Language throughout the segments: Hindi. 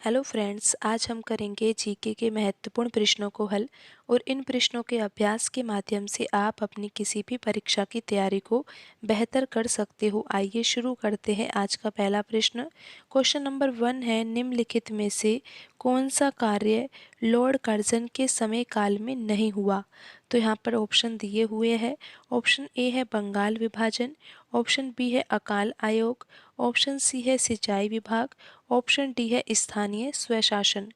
हेलो फ्रेंड्स, आज हम करेंगे जीके के महत्वपूर्ण प्रश्नों को हल और इन प्रश्नों के अभ्यास के माध्यम से आप अपनी किसी भी परीक्षा की तैयारी को बेहतर कर सकते हो। आइए शुरू करते हैं। आज का पहला प्रश्न, क्वेश्चन नंबर 1 है, निम्नलिखित में से कौन सा कार्य लॉर्ड कर्जन के समय काल में नहीं हुआ? तो यहाँ पर ऑप्शन दिए हुए हैं। ऑप्शन ए है बंगाल विभाजन, ऑप्शन बी है अकाल आयोग, ऑप्शन सी है सिंचाई विभाग, ऑप्शन डी है स्थानीय स्वशासन।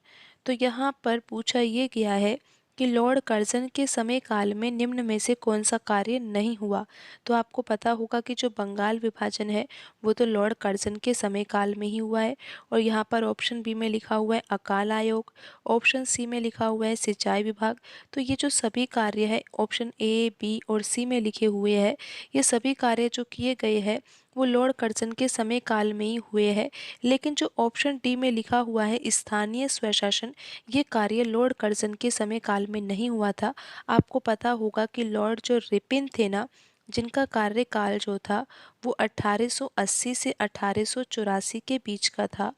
तो यहाँ पर पूछा ये गया है कि लॉर्ड कर्जन के समय काल में निम्न में से कौन सा कार्य नहीं हुआ। तो आपको पता होगा कि जो बंगाल विभाजन है वो तो लॉर्ड कर्जन के समय काल में ही हुआ है। और यहाँ पर ऑप्शन बी में लिखा हुआ है अकाल आयोग, ऑप्शन सी में लिखा हुआ है सिंचाई विभाग। तो ये जो सभी कार्य है ऑप्शन ए, बी और सी में लिखे हुए हैं, ये सभी कार्य जो किए गए हैं वो लॉर्ड कर्जन के समय काल में ही हुए हैं। लेकिन जो ऑप्शन डी में लिखा हुआ है स्थानीय स्वशासन, ये कार्य लॉर्ड कर्जन के समय काल में नहीं हुआ था। आपको पता होगा कि लॉर्ड जो रिपिन थे ना, जिनका कार्यकाल जो था वो 1880 से 1884 के बीच का था,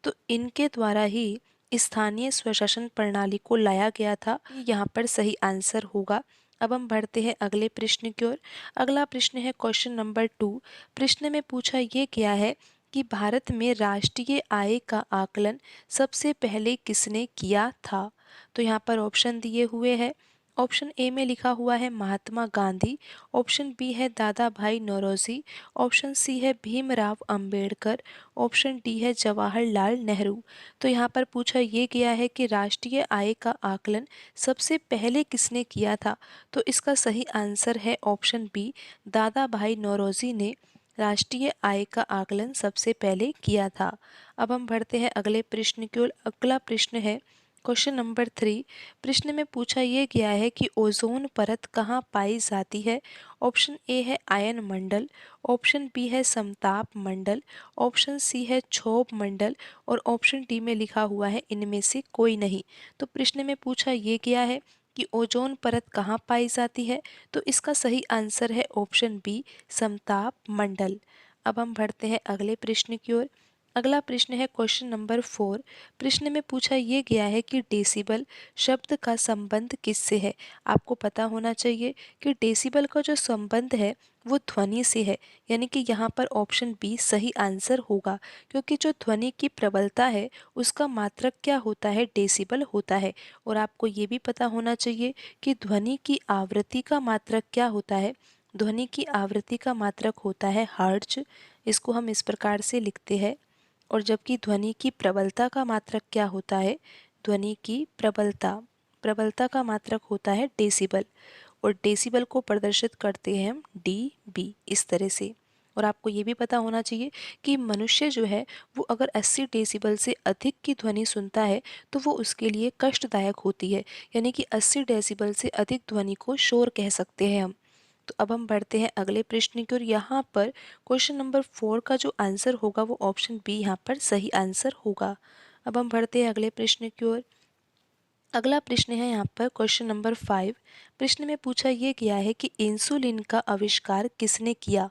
तो इनके द्वारा ही स्थानीय स्वशासन प्रणाली को लाया गया था। यहाँ पर सही आंसर होगा। अब हम बढ़ते हैं अगले प्रश्न की ओर। अगला प्रश्न है क्वेश्चन नंबर 2। प्रश्न में पूछा ये गया है कि भारत में राष्ट्रीय आय का आकलन सबसे पहले किसने किया था? तो यहाँ पर ऑप्शन दिए हुए हैं। ऑप्शन ए में लिखा हुआ है महात्मा गांधी, ऑप्शन बी है दादा भाई नौरोजी, ऑप्शन सी है भीमराव अंबेडकर, ऑप्शन डी है जवाहरलाल नेहरू। तो यहाँ पर पूछा ये गया है कि राष्ट्रीय आय का आकलन सबसे पहले किसने किया था? तो इसका सही आंसर है ऑप्शन बी, दादा भाई नौरोजी ने राष्ट्रीय आय का आकलन सबसे पहले किया था। अब हम बढ़ते हैं अगले प्रश्न की ओर। अगला प्रश्न है क्वेश्चन नंबर 3। प्रश्न में पूछा ये गया है कि ओजोन परत कहाँ पाई जाती है? ऑप्शन ए है आयन मंडल, ऑप्शन बी है समताप मंडल, ऑप्शन सी है क्षोभ मंडल और ऑप्शन डी में लिखा हुआ है इनमें से कोई नहीं। तो प्रश्न में पूछा ये गया है कि ओजोन परत कहाँ पाई जाती है? तो इसका सही आंसर है ऑप्शन बी, समताप मंडल। अब हम बढ़ते हैं अगले प्रश्न की ओर। अगला प्रश्न है क्वेश्चन नंबर 4। प्रश्न में पूछा ये गया है कि डेसिबल शब्द का संबंध किससे है? आपको पता होना चाहिए कि डेसिबल का जो संबंध है वो ध्वनि से है, यानी कि यहाँ पर ऑप्शन बी सही आंसर होगा, क्योंकि जो ध्वनि की प्रबलता है उसका मात्रक क्या होता है? डेसिबल होता है। और आपको ये भी पता होना चाहिए कि ध्वनि की आवृत्ति का मात्रक क्या होता है? ध्वनि की आवृत्ति का मात्रक होता है हर्ट्ज। इसको हम इस प्रकार से लिखते हैं। और जबकि ध्वनि की प्रबलता का मात्रक क्या होता है? ध्वनि की प्रबलता प्रबलता का मात्रक होता है डेसिबल। और डेसिबल को प्रदर्शित करते हैं हम डीबी, इस तरह से। और आपको ये भी पता होना चाहिए कि मनुष्य जो है वो अगर 80 डेसिबल से अधिक की ध्वनि सुनता है तो वो उसके लिए कष्टदायक होती है, यानी कि 80 डेसिबल से अधिक ध्वनि को शोर कह सकते हैं हम। तो अब हम बढ़ते हैं अगले प्रश्न की ओर। यहाँ पर क्वेश्चन नंबर 4 का जो आंसर होगा वो ऑप्शन बी यहाँ पर सही आंसर होगा। अब हम बढ़ते हैं अगले प्रश्न की ओर। अगला प्रश्न है यहाँ पर क्वेश्चन नंबर 5। प्रश्न में पूछा ये गया है कि इंसुलिन का आविष्कार किसने किया?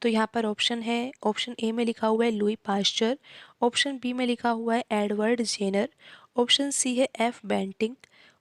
तो यहाँ पर ऑप्शन है, ऑप्शन ए में लिखा हुआ है लुई पास्चर, ऑप्शन बी में लिखा हुआ है एडवर्ड जेनर, ऑप्शन सी है एफ बेंटिंग,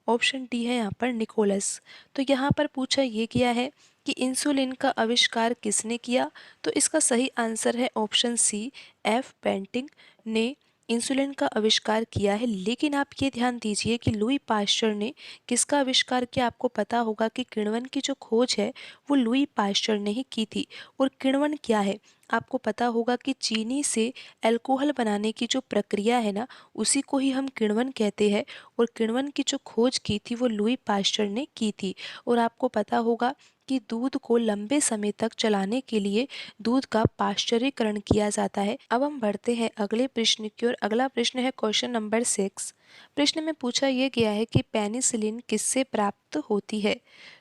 ऑप्शन डी है यहाँ पर निकोलस। तो यहाँ पर पूछा ये गया है कि इंसुलिन का आविष्कार किसने किया? तो इसका सही आंसर है ऑप्शन सी, एफ बेंटिंग ने इंसुलिन का आविष्कार किया है। लेकिन आप ये ध्यान दीजिए कि लुई पास्चर ने किसका आविष्कार किया? आपको पता होगा कि किण्वन की जो खोज है वो लुई पास्चर ने ही की थी। और किण्वन क्या है? आपको पता होगा कि चीनी से अल्कोहल बनाने की जो प्रक्रिया है ना, उसी को ही हम किण्वन कहते हैं। और किण्वन की जो खोज की थी वो लुई पास्चर ने की थी। और आपको पता होगा कि दूध को लंबे समय तक चलाने के लिए दूध का पाश्चरीकरण किया जाता है। अब हम बढ़ते हैं अगले प्रश्न की ओर। अगला प्रश्न है क्वेश्चन नंबर 6। प्रश्न में पूछा यह गया है कि पेनिसिलिन किससे प्राप्त होती है?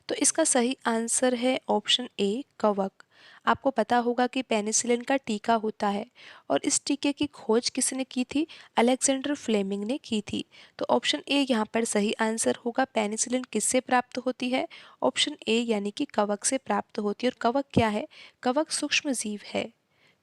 तो इसका सही आंसर है ऑप्शन ए, कवक। आपको पता होगा कि पेनिसिलिन का टीका होता है और इस टीके की खोज किसने की थी? अलेक्जेंडर फ्लेमिंग ने की थी। तो ऑप्शन ए यहाँ पर सही आंसर होगा। पेनिसिलिन किससे प्राप्त होती है? ऑप्शन ए यानी कि कवक से प्राप्त होती है। और कवक क्या है? कवक सूक्ष्म जीव है।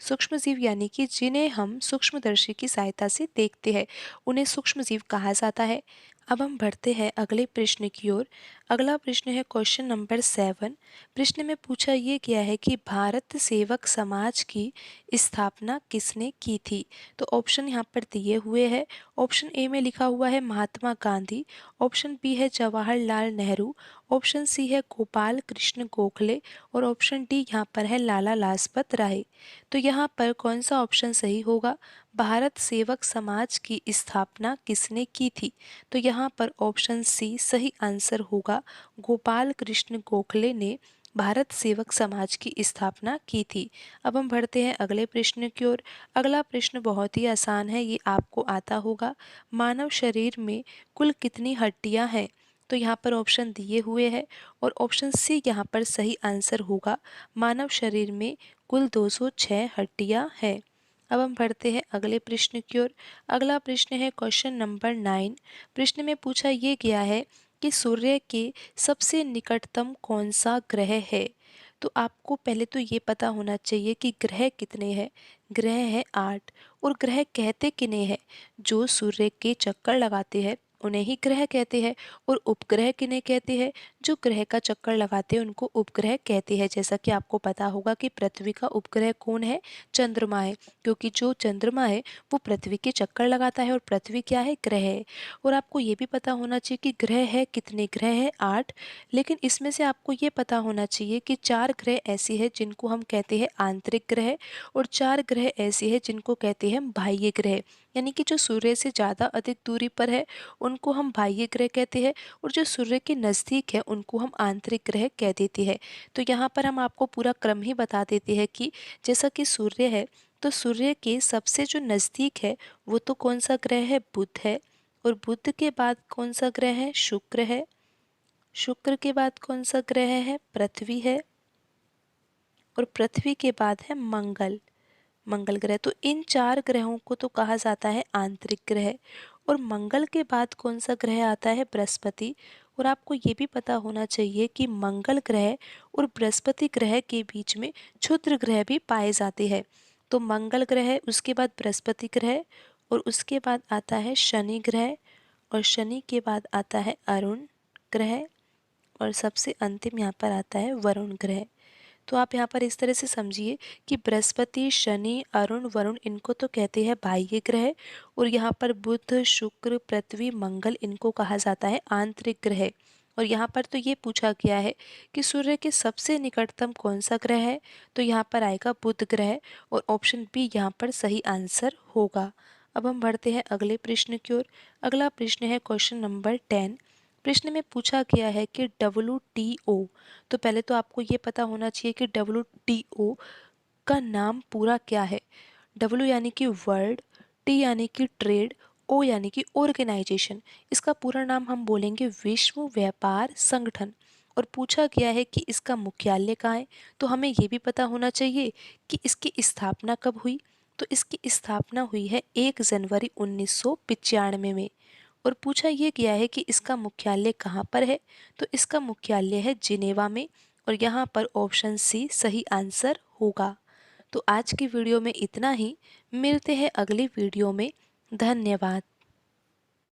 सूक्ष्मजीव यानी कि जिन्हें हम सूक्ष्मदर्शी की सहायता से देखते हैं, उन्हें सूक्ष्मजीव कहा जाता है। अब हम बढ़ते हैं अगले प्रश्न की ओर। अगला प्रश्न है क्वेश्चन नंबर 7। प्रश्न में पूछा ये गया है कि भारत सेवक समाज की स्थापना किसने की थी। तो ऑप्शन यहाँ पर दिए हुए हैं। ऑप्शन ए में लिखा हुआ है महात्मा गांधी, ऑप्शन बी है जवाहरलाल नेहरू, ऑप्शन सी है गोपाल कृष्ण गोखले और ऑप्शन डी यहाँ पर है लाला लाजपत राय। तो यहाँ पर कौन सा ऑप्शन सही होगा? भारत सेवक समाज की स्थापना किसने की थी? तो यहाँ पर ऑप्शन सी सही आंसर होगा। गोपाल कृष्ण गोखले ने भारत सेवक समाज की स्थापना की थी। अब हम बढ़ते हैं अगले प्रश्न की ओर। अगला प्रश्न बहुत ही आसान है, ये आपको आता होगा। मानव शरीर में कुल कितनी हड्डियां हैं? तो यहाँ पर ऑप्शन दिए हुए हैं और ऑप्शन सी यहाँ पर सही आंसर होगा। मानव शरीर में कुल 206 हड्डियां हैं। अब हम बढ़ते हैं अगले प्रश्न की ओर। अगला प्रश्न है क्वेश्चन नंबर 9। प्रश्न में पूछा ये गया है कि सूर्य के सबसे निकटतम कौन सा ग्रह है। तो आपको पहले तो ये पता होना चाहिए कि ग्रह कितने हैं। ग्रह है 8। और ग्रह कहते किन्हें हैं? जो सूर्य के चक्कर लगाते हैं उन्हें ही ग्रह कहते हैं। और उपग्रह किन्हें कहते हैं? जो ग्रह का चक्कर लगाते हैं उनको उपग्रह कहते हैं। जैसा कि आपको पता होगा कि पृथ्वी का उपग्रह कौन है? चंद्रमा है, क्योंकि जो चंद्रमा है वो पृथ्वी के चक्कर लगाता है और पृथ्वी क्या है? ग्रह है। और आपको ये भी पता होना चाहिए कि ग्रह है कितने? ग्रह है 8। लेकिन इसमें से आपको ये पता होना चाहिए कि 4 ग्रह ऐसे हैं जिनको हम कहते हैं आंतरिक ग्रह और 4 ग्रह ऐसे हैं जिनको कहते हैं बाह्य ग्रह। यानी कि जो सूर्य से ज़्यादा अधिक दूरी पर है उनको हम बाह्य ग्रह कहते हैं और जो सूर्य के नज़दीक है उनको हम आंतरिक ग्रह कह देते हैं। तो यहाँ पर हम आपको पूरा क्रम ही बता देते हैं कि जैसा कि सूर्य है तो सूर्य के सबसे जो नज़दीक है वो तो कौन सा ग्रह है? बुध है। और बुध के बाद कौन सा ग्रह है? शुक्र है। शुक्र के बाद कौन सा ग्रह है? पृथ्वी है। और पृथ्वी के बाद है मंगल, मंगल ग्रह। तो इन 4 ग्रहों को तो कहा जाता है आंतरिक ग्रह। और मंगल के बाद कौन सा ग्रह आता है? बृहस्पति। और आपको ये भी पता होना चाहिए कि मंगल ग्रह और बृहस्पति ग्रह के बीच में क्षुद्र ग्रह भी पाए जाते हैं। तो मंगल ग्रह, उसके बाद बृहस्पति ग्रह और उसके बाद आता है शनि ग्रह और शनि के बाद आता है अरुण ग्रह और सबसे अंतिम यहाँ पर आता है वरुण ग्रह। तो आप यहाँ पर इस तरह से समझिए कि बृहस्पति, शनि, अरुण, वरुण इनको तो कहते हैं बाह्य ग्रह और यहाँ पर बुध, शुक्र, पृथ्वी, मंगल इनको कहा जाता है आंतरिक ग्रह। और यहाँ पर तो ये पूछा गया है कि सूर्य के सबसे निकटतम कौन सा ग्रह है। तो यहाँ पर आएगा बुध ग्रह और ऑप्शन बी यहाँ पर सही आंसर होगा। अब हम बढ़ते हैं अगले प्रश्न की ओर। अगला प्रश्न है क्वेश्चन नंबर 10। प्रश्न में पूछा गया है कि WTO, तो पहले तो आपको ये पता होना चाहिए कि WTO का नाम पूरा क्या है। W यानी कि वर्ल्ड, T यानी कि ट्रेड, O यानी कि ऑर्गेनाइजेशन। इसका पूरा नाम हम बोलेंगे विश्व व्यापार संगठन। और पूछा गया है कि इसका मुख्यालय कहाँ है। तो हमें ये भी पता होना चाहिए कि इसकी स्थापना कब हुई। तो इसकी स्थापना हुई है 1 जनवरी 1995 में। और पूछा ये गया है कि इसका मुख्यालय कहाँ पर है। तो इसका मुख्यालय है जिनेवा में और यहाँ पर ऑप्शन सी सही आंसर होगा। तो आज की वीडियो में इतना ही, मिलते हैं अगली वीडियो में। धन्यवाद।